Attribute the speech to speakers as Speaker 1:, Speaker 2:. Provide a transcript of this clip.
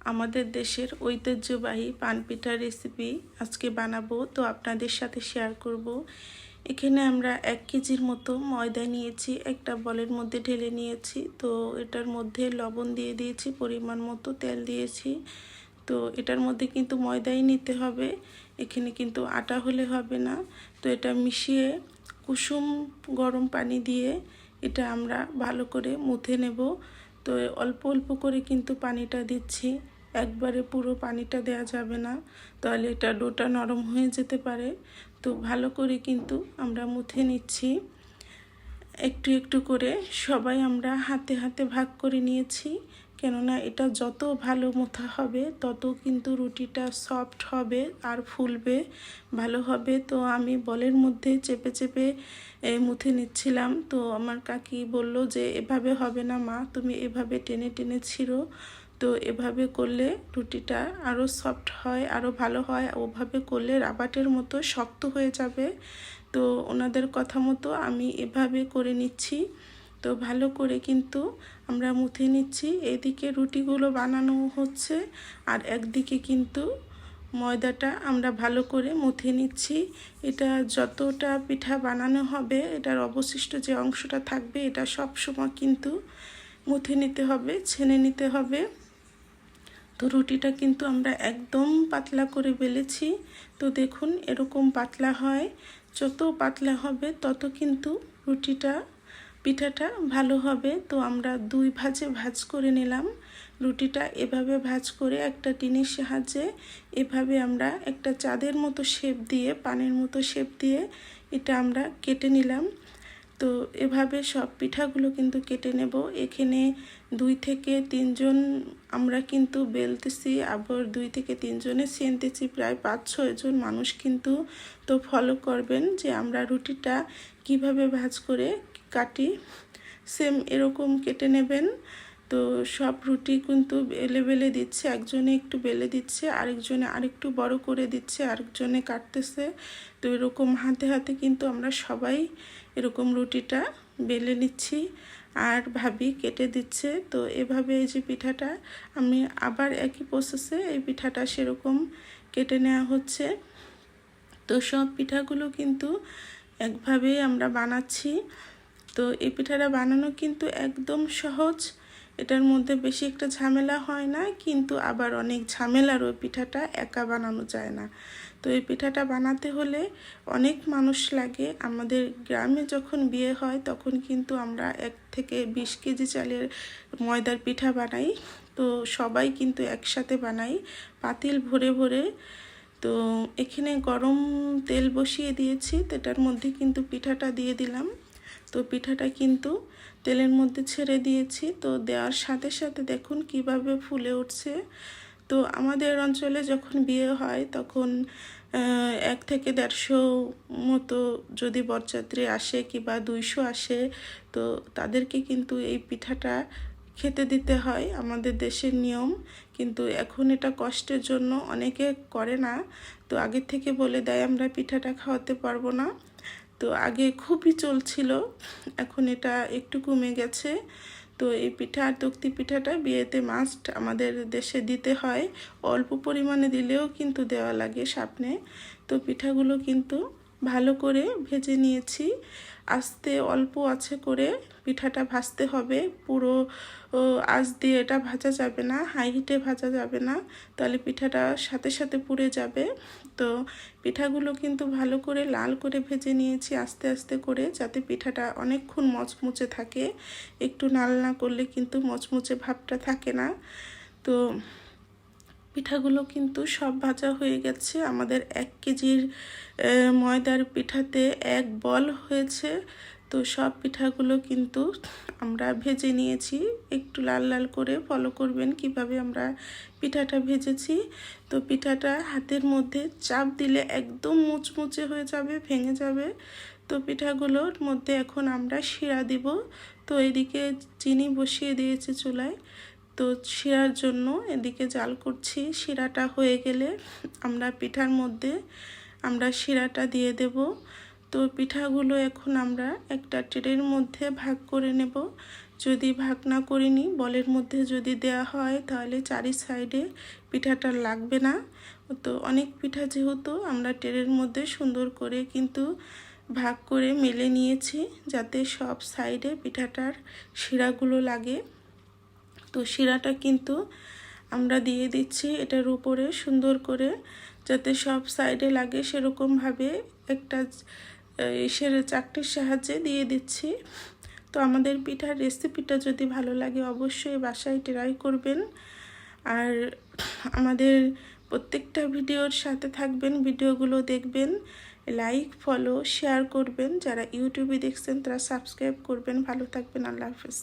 Speaker 1: আমাদের দেশের ঐতিহ্যবাহী পানপিঠার রেসিপি আজকে বানাবো, তো আপনাদের সাথে শেয়ার করব। এখানে আমরা 1 কেজির মতো ময়দা নিয়েছি, একটা বলের মধ্যে ঢেলে নিয়েছি। তো এটার মধ্যে লবণ দিয়ে দিয়েছি, পরিমাণ মতো তেল দিয়েছি। তো এটার মধ্যে কিন্তু ময়দাই নিতে হবে, এখানে কিন্তু আটা হলে হবে না। তো এটা মিশিয়ে কুসুম গরম পানি দিয়ে এটা আমরা ভালো করে মুথে নেব। তো অল্প অল্প করে কিন্তু পানিটা দিচ্ছি, একবারে পুরো পানিটা দেয়া যাবে না, তাহলে এটা ডোটা নরম হয়ে যেতে পারে। তো ভালো করে কিন্তু আমরা মুথে নিচ্ছি, একটু একটু করে সবাই আমরা হাতে হাতে ভাগ করে নিয়েছি। কেননা এটা যত ভালো মোথা হবে তত কিন্তু রুটিটা সফট হবে আর ফুলবে ভালো হবে। তো আমি বলের মধ্যে চেপে চেপে মুথে নিচ্ছিলাম। তো আমার কাকি বলল যে এভাবে হবে না মা, তুমি এভাবে টেনে টেনে ছিঁড়ো। তো এভাবে করলে রুটিটা আরও সফট হয়, আরও ভালো হয়। ওভাবে করলে রাবারের মতো শক্ত হয়ে যাবে। তো ওনাদের কথা মতো আমি এভাবে করে নিচ্ছি। তো ভালো করে কিন্তু আমরা মুথে নিচ্ছি, এদিকে রুটিগুলো বানানো হচ্ছে আর একদিকে কিন্তু ময়দাটা আমরা ভালো করে মুথে নিচ্ছি। এটা যতটা পিঠা বানানো হবে এটার অবশিষ্ট যে অংশটা থাকবে এটা সব সময় কিন্তু মুথে নিতে হবে, ছেনে নিতে হবে। তো রুটিটা কিন্তু আমরা একদম পাতলা করে বেলেছি। তো দেখুন এরকম পাতলা হয়, যত পাতলা হবে তত কিন্তু পিঠাটা ভালো হবে। তো আমরা 2 ভাজে ভাজ করে নিলাম রুটিটা। এভাবে ভাজ করে একটা টিনের সাহায্যে এভাবে আমরা একটা চাঁদের মতো শেপ দিয়ে, পানের মতো শেপ দিয়ে এটা আমরা কেটে নিলাম। তো এভাবে সব পিঠাগুলো কিন্তু কেটে নেব। এখানে 2 থেকে 3 জন আমরা কিন্তু বেলতেছি, আবার 2 থেকে 3 জনে সেনতেছি, প্রায় 5-6 জন মানুষ কিন্তু। তো ফলো করবেন যে আমরা রুটিটা কিভাবে ভাজ করে কাটি, সেম এরকম কেটে নেবেন। তো সব রুটি কিন্তু বেলে বেলে দিচ্ছে, একজনে একটু বেলে দিচ্ছে, আরেকজনে আরেকটু বড় করে দিচ্ছে, আরেকজনে কাটতেছে। তো এরকম হাতে হাতে কিন্তু আমরা সবাই এরকম রুটিটা বেলে নিচ্ছি আর ভাবি কেটে দিচ্ছে। তো এভাবে এই যে পিঠাটা আমি আবার একই প্রসেসে এই পিঠাটা সেরকম কেটে নেওয়া হচ্ছে। তো সব পিঠাগুলো কিন্তু একভাবেই আমরা বানাচ্ছি। তো এই পিঠাটা বানানো কিন্তু একদম সহজ, এটার মধ্যে বেশি একটা ঝামেলা হয় না, কিন্তু আবার অনেক ঝামেলার ওই পিঠাটা একা বানানো যায় না। তো এই পিঠাটা বানাতে হলে অনেক মানুষ লাগে। আমাদের গ্রামে যখন বিয়ে হয় তখন কিন্তু আমরা 1 থেকে 20 কেজি চালের ময়দার পিঠা বানাই। তো সবাই কিন্তু একসাথে বানাই, পাতিল ভরে ভরে। তো এখানে গরম তেল বসিয়ে দিয়েছি, তো এটার মধ্যে কিন্তু পিঠাটা দিয়ে দিলাম। তো পিঠাটা কিন্তু তেলের মধ্যে ছেড়ে দিয়েছি। তো দেওয়ার সাথে সাথে দেখুন কিভাবে ফুলে উঠছে। তো আমাদের অঞ্চলে যখন বিয়ে হয় তখন 1 থেকে 150 মতো যদি বরযাত্রী আসে কিংবা 200 আসে, তো তাদেরকে কিন্তু এই পিঠাটা খেতে দিতে হয়, আমাদের দেশের নিয়ম। কিন্তু এখন এটা কষ্টের জন্য অনেকে করে না। তো আগের থেকে বলে দেয় আমরা পিঠাটা খাওয়াতে পারবো না। তো আগে খুবই চলছিল, এখন এটা একটু কমে গেছে। তো এই পিঠা আর তক্তি পিঠাটা বিয়েতে মাস্ট আমাদের দেশে দিতে হয়, অল্প পরিমাণে দিলেও কিন্তু দেওয়া লাগে সামনে। তো পিঠাগুলো কিন্তু ভালো করে ভেজে নিয়েছি, আস্তে অল্প আছে করে পিঠাটা ভাজতে হবে, পুরো আঁচ দিয়ে এটা ভাজা যাবে না, হাই হিটে ভাজা যাবে না, তাহলে পিঠাটা সাথে সাথে পুড়ে যাবে। তো পিঠাগুলো কিন্তু ভালো করে লাল করে ভেজে নিয়েছি আস্তে আস্তে করে, যাতে পিঠাটা অনেকক্ষণ মচমুচে থাকে। একটু নাল না করলে কিন্তু মচমুচে ভাবটা থাকে না। তো পিঠাগুলো কিন্তু সব ভাজা হয়ে গেছে। আমাদের 1 কেজির ময়দার পিঠাতে 1 বল হয়েছে। তো সব পিঠাগুলো কিন্তু আমরা ভেজে নিয়েছি, একটু লাল লাল করে। ফলো করবেন কিভাবে আমরা পিঠাটা ভেজেছি। তো পিঠাটা হাতের মধ্যে চাপ দিলে একদম মুচমুচে হয়ে যাবে, ভেঙে যাবে। তো পিঠাগুলোর মধ্যে এখন আমরা শিরা দিব। তো এদিকে চিনি বসিয়ে দিয়েছি চুলায়, তো শিরার জন্য এদিকে জাল করছি। শিরাটা হয়ে গেলে আমরা পিঠার মধ্যে আমরা শিরাটা দিয়ে দেব। তো পিঠাগুলো এখন আমরা একটা ট্রের মধ্যে ভাগ করে নেব। যদি ভাগ না করে নিই, বলের মধ্যে যদি দেওয়া হয় তাহলে চারি সাইডে পিঠাটা লাগবে না। তো অনেক পিঠা যেহেতু আমরা ট্রের মধ্যে সুন্দর করে কিন্তু ভাগ করে মেলে নিয়েছি, যাতে সব সাইডে পিঠাটার শিরাগুলো লাগে। তো শিরাটা কিন্তু আমরা দিয়ে দিচ্ছি এটার উপরে সুন্দর করে, যাতে সব সাইডে লাগে সেরকমভাবে একটা চাকটির সাহায্যে দিয়ে দিচ্ছি। তো আমাদের পিঠার রেসিপিটা যদি ভালো লাগে অবশ্যই বাসায় ট্রাই করবেন, আর আমাদের প্রত্যেকটা ভিডিওর সাথে থাকবেন, ভিডিওগুলো দেখবেন, লাইক ফলো শেয়ার করবেন। যারা ইউটিউবে দেখছেন তারা সাবস্ক্রাইব করবেন। ভালো থাকবেন, আল্লাহ হাফেজ।